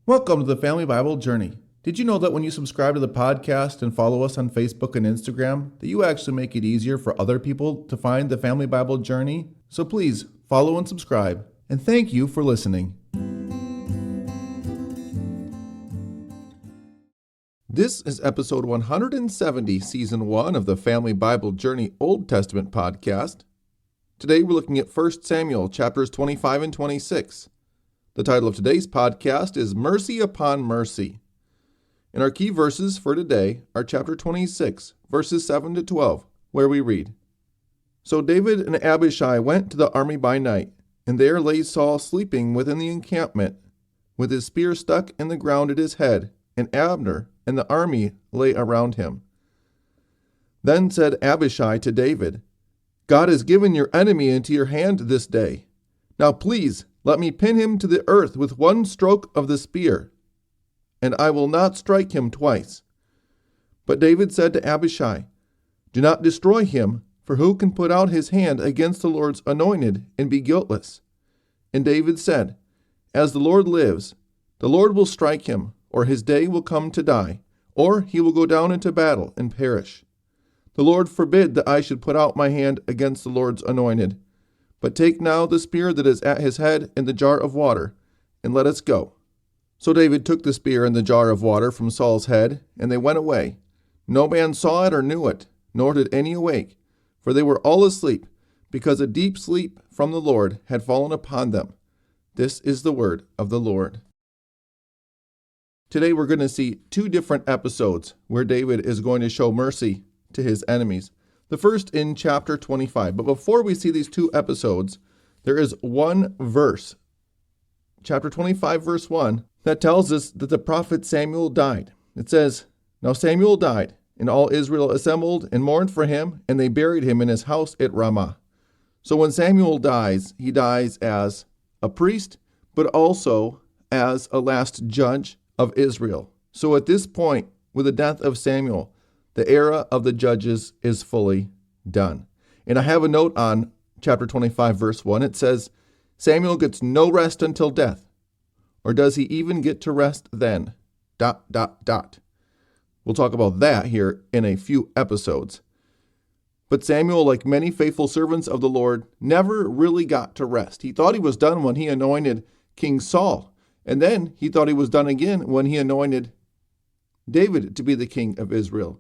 Welcome to the Family Bible Journey. Did you know that when you subscribe to the podcast and follow us on Facebook and Instagram, that you actually make it easier for other people to find the Family Bible Journey? So please follow and subscribe. And thank you for listening. This is episode 170, season 1 of the Family Bible Journey Old Testament podcast. Today we're looking at 1 Samuel chapters 25 and 26. The title of today's podcast is Mercy Upon Mercy. And our key verses for today are chapter 26, verses 7 to 12, where we read, So David and Abishai went to the army by night, and there lay Saul sleeping within the encampment, with his spear stuck in the ground at his head, and Abner and the army lay around him. Then said Abishai to David, God has given your enemy into your hand this day. Now please, let me pin him to the earth with one stroke of the spear, and I will not strike him twice. But David said to Abishai, Do not destroy him, for who can put out his hand against the Lord's anointed and be guiltless? And David said, As the Lord lives, the Lord will strike him, or his day will come to die, or he will go down into battle and perish. The Lord forbid that I should put out my hand against the Lord's anointed. But take now the spear that is at his head and the jar of water, and let us go. So David took the spear and the jar of water from Saul's head, and they went away. No man saw it or knew it, nor did any awake, for they were all asleep, because a deep sleep from the Lord had fallen upon them. This is the word of the Lord. Today we're going to see two different episodes where David is going to show mercy to his enemies. The first in chapter 25. But before we see these two episodes, there is one verse, chapter 25, verse 1, that tells us that the prophet Samuel died. It says, Now Samuel died, and all Israel assembled and mourned for him, and they buried him in his house at Ramah. So when Samuel dies, he dies as a priest, but also as a last judge of Israel. So at this point, with the death of Samuel, the era of the judges is fully done. And I have a note on chapter 25, verse 1. It says, Samuel gets no rest until death. Or does he even get to rest then? ... We'll talk about that here in a few episodes. But Samuel, like many faithful servants of the Lord, never really got to rest. He thought he was done when he anointed King Saul. And then he thought he was done again when he anointed David to be the king of Israel.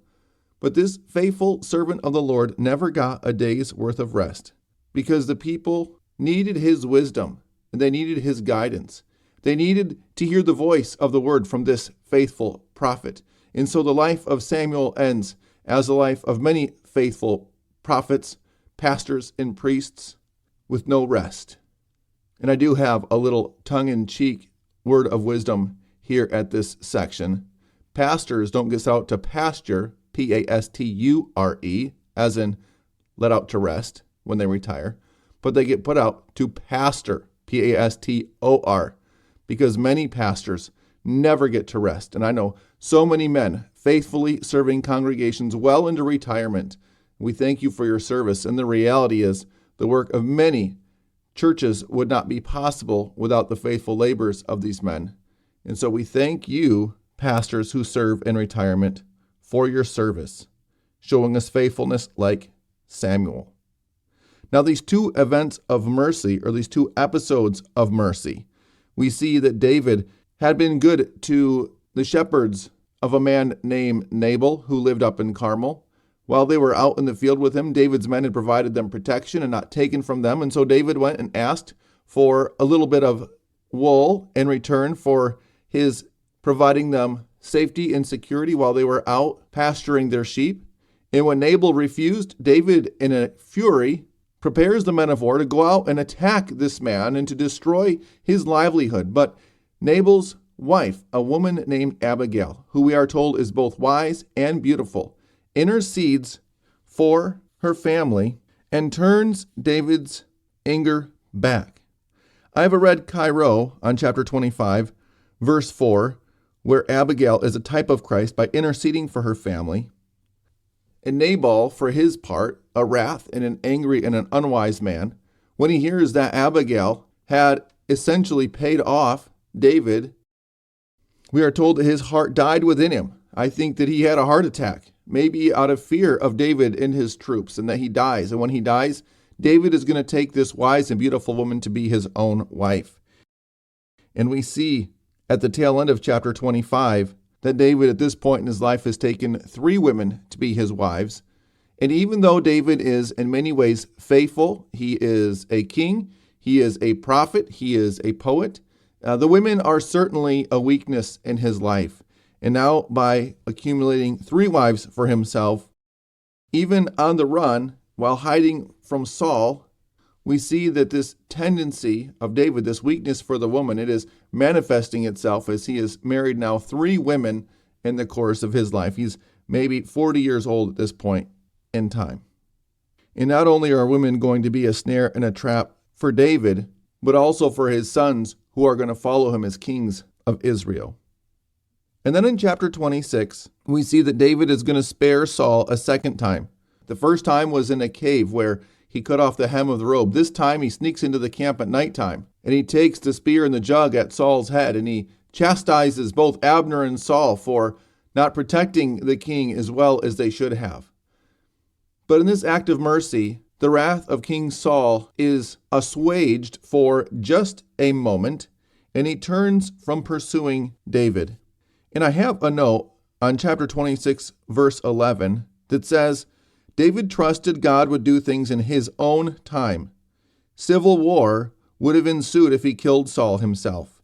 But this faithful servant of the Lord never got a day's worth of rest because the people needed his wisdom and they needed his guidance. They needed to hear the voice of the word from this faithful prophet. And so the life of Samuel ends as the life of many faithful prophets, pastors, and priests with no rest. And I do have a little tongue-in-cheek word of wisdom here at this section. Pastors don't get out to pasture, Pasture, as in let out to rest when they retire, but they get put out to pastor, Pastor, because many pastors never get to rest. And I know so many men faithfully serving congregations well into retirement. We thank you for your service. And the reality is the work of many churches would not be possible without the faithful labors of these men. And so we thank you, pastors who serve in retirement, for your service, showing us faithfulness like Samuel. Now, these two events of mercy, or these two episodes of mercy, we see that David had been good to the shepherds of a man named Nabal who lived up in Carmel. While they were out in the field with him, David's men had provided them protection and not taken from them. And so David went and asked for a little bit of wool in return for his providing them safety and security while they were out pasturing their sheep. And when Nabal refused, David, in a fury, prepares the men of war to go out and attack this man and to destroy his livelihood. But Nabal's wife, a woman named Abigail, who we are told is both wise and beautiful, intercedes for her family and turns David's anger back. I have read Cairo on chapter 25, verse 4, where Abigail is a type of Christ by interceding for her family. And Nabal, for his part, a wrath and an angry and an unwise man, when he hears that Abigail had essentially paid off David We are told that his heart died within him. I think that he had a heart attack, maybe out of fear of David and his troops, and that he dies. And when he dies, David is going to take this wise and beautiful woman to be his own wife. And we see at the tail end of chapter 25 that David at this point in his life has taken 3 women to be his wives. And even though David is in many ways faithful, he is a king, he is a prophet, he is a poet, the women are certainly a weakness in his life. And now by accumulating 3 wives for himself, even on the run, while hiding from Saul, we see that this tendency of David, this weakness for the woman, it is manifesting itself as he has married now 3 women in the course of his life. He's maybe 40 years old at this point in time. And not only are women going to be a snare and a trap for David, but also for his sons who are going to follow him as kings of Israel. And then in chapter 26, we see that David is going to spare Saul a second time. The first time was in a cave where he cut off the hem of the robe. This time he sneaks into the camp at nighttime, and he takes the spear and the jug at Saul's head, and he chastises both Abner and Saul for not protecting the king as well as they should have. But in this act of mercy, the wrath of King Saul is assuaged for just a moment, and he turns from pursuing David. And I have a note on chapter 26, verse 11, that says, David trusted God would do things in his own time. Civil war would have ensued if he killed Saul himself.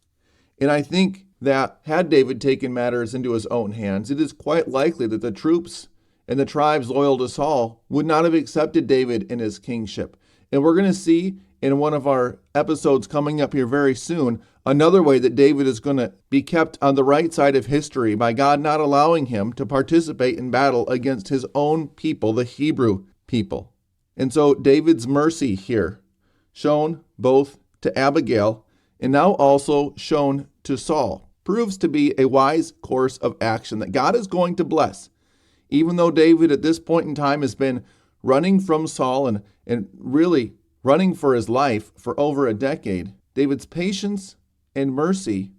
And I think that had David taken matters into his own hands, it is quite likely that the troops and the tribes loyal to Saul would not have accepted David in his kingship. And we're going to see in one of our episodes coming up here very soon, another way that David is going to be kept on the right side of history by God not allowing him to participate in battle against his own people, the Hebrew people. And so David's mercy here, shown both to Abigail and now also shown to Saul, proves to be a wise course of action that God is going to bless. Even though David at this point in time has been running from Saul and really running for his life for over a decade, David's patience and mercy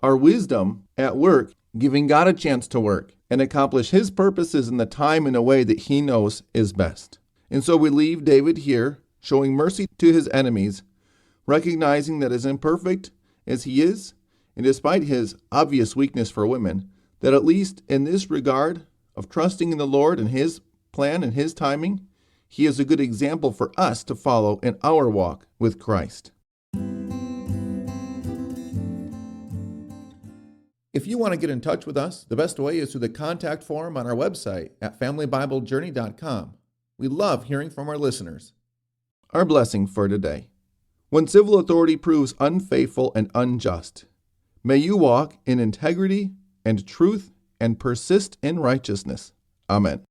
are wisdom at work, giving God a chance to work and accomplish his purposes in the time in a way that he knows is best. And so we leave David here showing mercy to his enemies, recognizing that as imperfect as he is, and despite his obvious weakness for women, that at least in this regard of trusting in the Lord and his plan and his timing, he is a good example for us to follow in our walk with Christ. If you want to get in touch with us, the best way is through the contact form on our website at familybiblejourney.com. We love hearing from our listeners. Our blessing for today. When civil authority proves unfaithful and unjust, may you walk in integrity and truth and persist in righteousness. Amen.